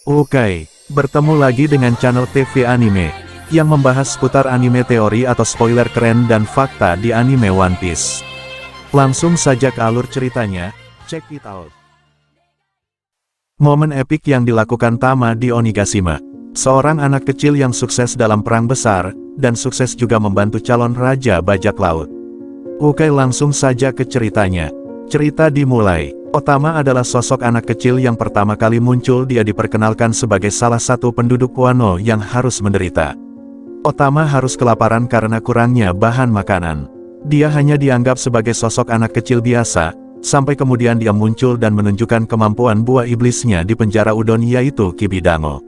Oke, bertemu lagi dengan channel TV Anime, yang membahas seputar anime teori atau spoiler keren dan fakta di anime One Piece. Langsung saja ke alur ceritanya, check it out. Momen epik yang dilakukan Tama di Onigashima. Seorang anak kecil yang sukses dalam perang besar, dan sukses juga membantu calon raja bajak laut. Oke, langsung saja ke ceritanya. Cerita dimulai. Otama adalah sosok anak kecil yang pertama kali muncul. Dia diperkenalkan sebagai salah satu penduduk Wano yang harus menderita. Otama harus kelaparan karena kurangnya bahan makanan. Dia hanya dianggap sebagai sosok anak kecil biasa, sampai kemudian dia muncul dan menunjukkan kemampuan buah iblisnya di penjara udon, yaitu Kibi Dango.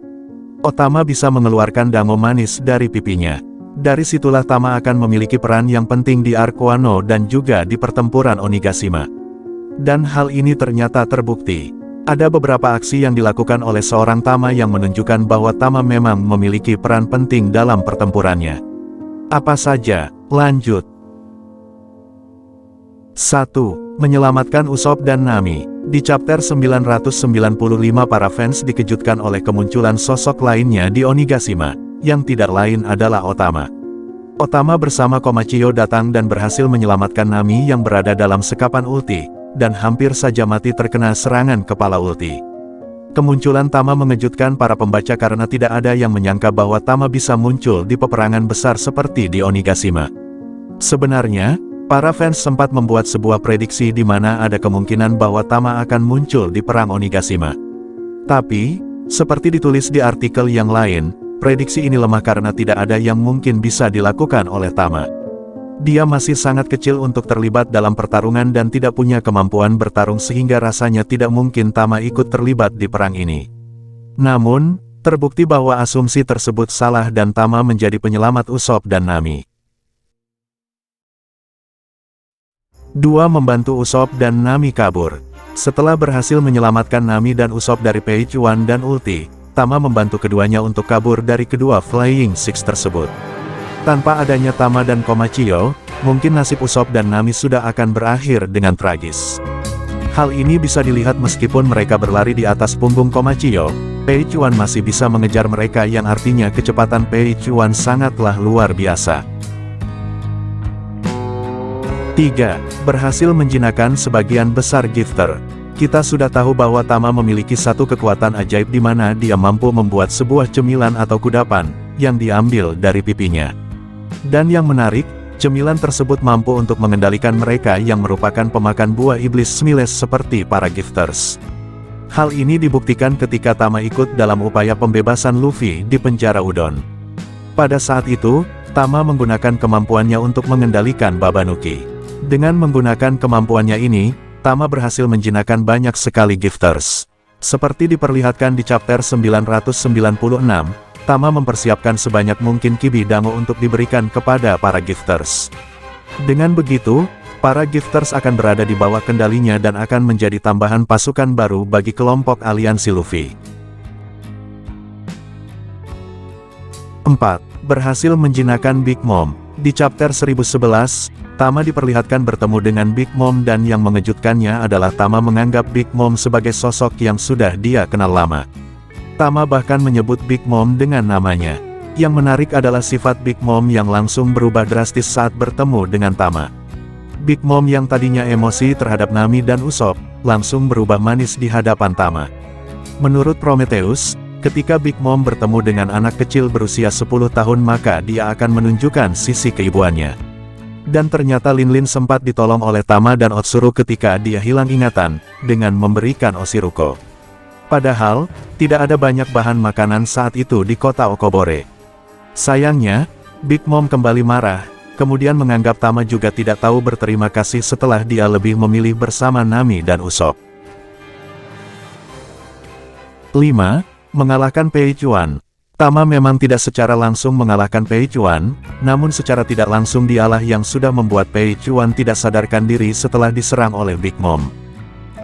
Otama bisa mengeluarkan dango manis dari pipinya. Dari situlah Tama akan memiliki peran yang penting di arc Wano dan juga di pertempuran Onigashima. Dan hal ini ternyata terbukti. Ada beberapa aksi yang dilakukan oleh seorang Tama yang menunjukkan bahwa Tama memang memiliki peran penting dalam pertempurannya. Apa saja? Lanjut. 1. Menyelamatkan Usopp dan Nami. Di chapter 995 para fans dikejutkan oleh kemunculan sosok lainnya di Onigashima, yang tidak lain adalah Otama. Otama bersama Komachiyo datang dan berhasil menyelamatkan Nami yang berada dalam sekapan ulti, dan hampir saja mati terkena serangan kepala ulti. Kemunculan Tama mengejutkan para pembaca karena tidak ada yang menyangka bahwa Tama bisa muncul di peperangan besar seperti di Onigashima. Sebenarnya, para fans sempat membuat sebuah prediksi di mana ada kemungkinan bahwa Tama akan muncul di perang Onigashima. Tapi, seperti ditulis di artikel yang lain, prediksi ini lemah karena tidak ada yang mungkin bisa dilakukan oleh Tama. Dia masih sangat kecil untuk terlibat dalam pertarungan dan tidak punya kemampuan bertarung sehingga rasanya tidak mungkin Tama ikut terlibat di perang ini. Namun, terbukti bahwa asumsi tersebut salah dan Tama menjadi penyelamat Usopp dan Nami. 2. Membantu Usopp dan Nami kabur. Setelah berhasil menyelamatkan Nami dan Usopp dari Page One dan ulti, Tama membantu keduanya untuk kabur dari kedua Flying Six tersebut. Tanpa adanya Tama dan Komachiyo, mungkin nasib Usopp dan Nami sudah akan berakhir dengan tragis. Hal ini bisa dilihat meskipun mereka berlari di atas punggung Komachiyo, Page One masih bisa mengejar mereka, yang artinya kecepatan Page One sangatlah luar biasa. 3. Berhasil menjinakkan sebagian besar Gifter. Kita sudah tahu bahwa Tama memiliki satu kekuatan ajaib di mana dia mampu membuat sebuah cemilan atau kudapan, yang diambil dari pipinya. Dan yang menarik, cemilan tersebut mampu untuk mengendalikan mereka yang merupakan pemakan buah iblis Smiles seperti para Gifters. Hal ini dibuktikan ketika Tama ikut dalam upaya pembebasan Luffy di penjara udon. Pada saat itu, Tama menggunakan kemampuannya untuk mengendalikan Babanuki. Dengan menggunakan kemampuannya ini, Tama berhasil menjinakkan banyak sekali Gifters. Seperti diperlihatkan di chapter 996, Tama mempersiapkan sebanyak mungkin Kibi Dango untuk diberikan kepada para Gifters. Dengan begitu, para Gifters akan berada di bawah kendalinya dan akan menjadi tambahan pasukan baru bagi kelompok aliansi Luffy. 4. Berhasil menjinakkan Big Mom. Di chapter 1011, Tama diperlihatkan bertemu dengan Big Mom dan yang mengejutkannya adalah Tama menganggap Big Mom sebagai sosok yang sudah dia kenal lama. Tama bahkan menyebut Big Mom dengan namanya. Yang menarik adalah sifat Big Mom yang langsung berubah drastis saat bertemu dengan Tama. Big Mom yang tadinya emosi terhadap Nami dan Usopp, langsung berubah manis di hadapan Tama. Menurut Prometheus, ketika Big Mom bertemu dengan anak kecil berusia 10 tahun maka dia akan menunjukkan sisi keibuannya. Dan ternyata Linlin sempat ditolong oleh Tama dan Otsuru ketika dia hilang ingatan, dengan memberikan Oshiruko. Padahal, tidak ada banyak bahan makanan saat itu di kota Okobore. Sayangnya, Big Mom kembali marah, kemudian menganggap Tama juga tidak tahu berterima kasih setelah dia lebih memilih bersama Nami dan Usopp. 5. Mengalahkan Page One. Tama memang tidak secara langsung mengalahkan Page One, namun secara tidak langsung dialah yang sudah membuat Page One tidak sadarkan diri setelah diserang oleh Big Mom.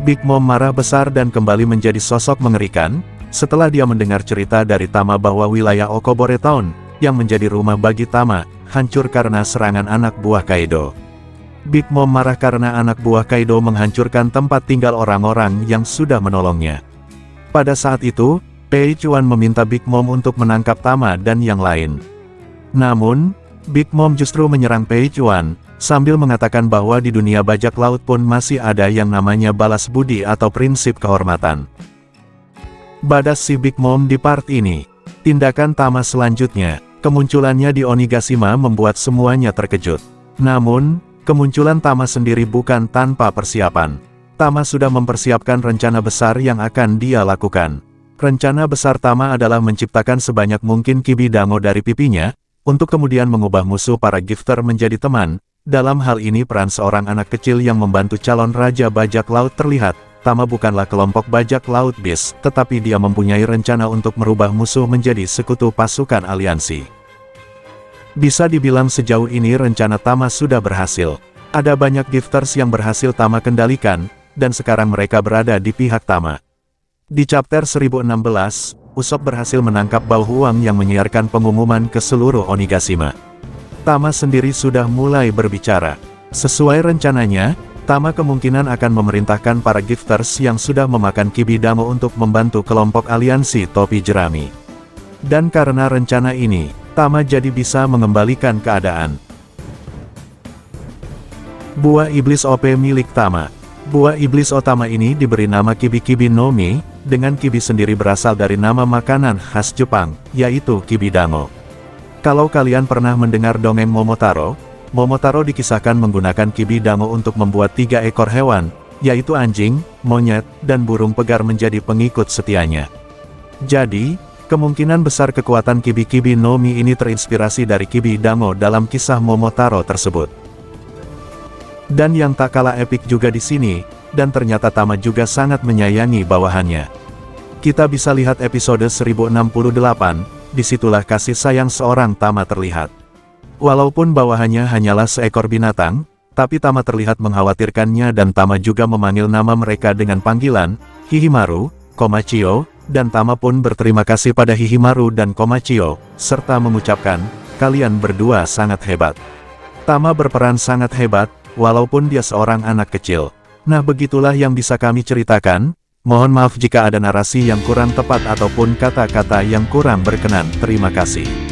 Big Mom marah besar dan kembali menjadi sosok mengerikan, setelah dia mendengar cerita dari Tama bahwa wilayah Okobore Town, yang menjadi rumah bagi Tama, hancur karena serangan anak buah Kaido. Big Mom marah karena anak buah Kaido menghancurkan tempat tinggal orang-orang yang sudah menolongnya. Pada saat itu, Pei Chuan meminta Big Mom untuk menangkap Tama dan yang lain. Namun, Big Mom justru menyerang Pei Chuan, sambil mengatakan bahwa di dunia bajak laut pun masih ada yang namanya balas budi atau prinsip kehormatan. Badas si Big Mom di part ini. Tindakan Tama selanjutnya, kemunculannya di Onigashima membuat semuanya terkejut. Namun, kemunculan Tama sendiri bukan tanpa persiapan. Tama sudah mempersiapkan rencana besar yang akan dia lakukan. Rencana besar Tama adalah menciptakan sebanyak mungkin Kibi Dango dari pipinya, untuk kemudian mengubah musuh para gifter menjadi teman. Dalam hal ini peran seorang anak kecil yang membantu calon raja bajak laut terlihat. Tama bukanlah kelompok bajak laut Beast, tetapi dia mempunyai rencana untuk merubah musuh menjadi sekutu pasukan aliansi. Bisa dibilang sejauh ini rencana Tama sudah berhasil. Ada banyak gifters yang berhasil Tama kendalikan, dan sekarang mereka berada di pihak Tama. Di chapter 1016, Usopp berhasil menangkap Bao Huang yang menyiarkan pengumuman ke seluruh Onigashima. Tama sendiri sudah mulai berbicara. Sesuai rencananya, Tama kemungkinan akan memerintahkan para gifters yang sudah memakan Kibi Dango untuk membantu kelompok aliansi topi jerami. Dan karena rencana ini, Tama jadi bisa mengembalikan keadaan. Buah Iblis OP milik Tama. Buah Iblis Otama ini diberi nama Kibi-Kibi no Mi, dengan Kibi sendiri berasal dari nama makanan khas Jepang, yaitu Kibi Dango. Kalau kalian pernah mendengar dongeng Momotaro, Momotaro dikisahkan menggunakan Kibi Dango untuk membuat 3 ekor hewan, yaitu anjing, monyet, dan burung pegar menjadi pengikut setianya. Jadi, kemungkinan besar kekuatan Kibi-Kibi no Mi ini terinspirasi dari Kibi Dango dalam kisah Momotaro tersebut. Dan yang tak kalah epik juga di sini, dan ternyata Tama juga sangat menyayangi bawahannya. Kita bisa lihat episode 1068, disitulah kasih sayang seorang Tama terlihat. Walaupun bawahannya hanyalah seekor binatang, tapi Tama terlihat mengkhawatirkannya dan Tama juga memanggil nama mereka dengan panggilan, Hihimaru, Komachio, dan Tama pun berterima kasih pada Hihimaru dan Komachio, serta mengucapkan, kalian berdua sangat hebat. Tama berperan sangat hebat, walaupun dia seorang anak kecil. Nah begitulah yang bisa kami ceritakan, mohon maaf jika ada narasi yang kurang tepat ataupun kata-kata yang kurang berkenan, terima kasih.